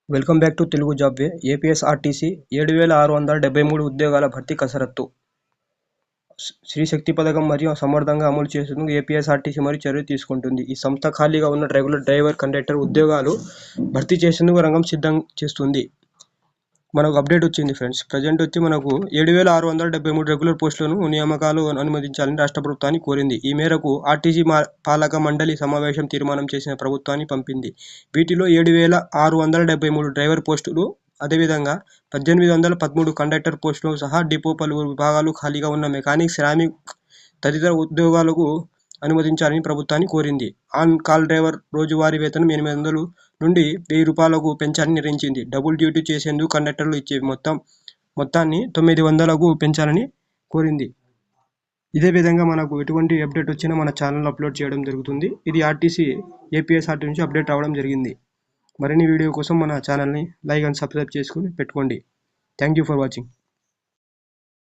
Welcome back to Telugu job way. APSRTC 7,673 ఉద్యోగాల భర్తీ కసరత్తు. స్త్రీ శక్తి పథకం మరియు సమర్థంగా అమలు చేసేందుకు ఏపీఎస్ఆర్టీసీ మరియు చర్యలు తీసుకుంటుంది. ఈ సంస్థ ఖాళీగా ఉన్న రెగ్యులర్ డ్రైవర్, కండక్టర్ ఉద్యోగాలు భర్తీ చేసేందుకు రంగం సిద్ధం చేస్తుంది. మనకు అప్డేట్ వచ్చింది ఫ్రెండ్స్. ప్రజెంట్ వచ్చి మనకు 7,673 రెగ్యులర్ పోస్టులను నియామకాలు అనుమతించాలని రాష్ట్ర ప్రభుత్వాన్ని కోరింది. ఈ మేరకు ఆర్టీసీ పాలక మండలి సమావేశం తీర్మానం చేసిన ప్రభుత్వాన్ని పంపింది. వీటిలో 7,673 డ్రైవర్ పోస్టులు, అదేవిధంగా 1,813 కండక్టర్ పోస్టులు సహా డిపో పలువురు విభాగాలు ఖాళీగా ఉన్న మెకానిక్, శ్రామిక్ తదితర ఉద్యోగాలకు అనుమతించాలని ప్రభుత్వాన్ని కోరింది. ఆన్ కాల్ డ్రైవర్ రోజువారీ వేతనం 800 నుండి 1000 రూపాయలకు పెంచాలని నిర్ణయించింది. డబుల్ డ్యూటీ చేసేందుకు కండక్టర్లు ఇచ్చే మొత్తాన్ని 900కు పెంచాలని కోరింది. ఇదే విధంగా మనకు ఎటువంటి అప్డేట్ వచ్చినా మన ఛానల్లో అప్లోడ్ చేయడం జరుగుతుంది. ఇది ఏపీఎస్ఆర్టీసీ నుంచి అప్డేట్ రావడం జరిగింది. మరిన్ని వీడియో కోసం మన ఛానల్ని లైక్ అండ్ సబ్స్క్రైబ్ చేసుకుని పెట్టుకోండి. Thank you for watching.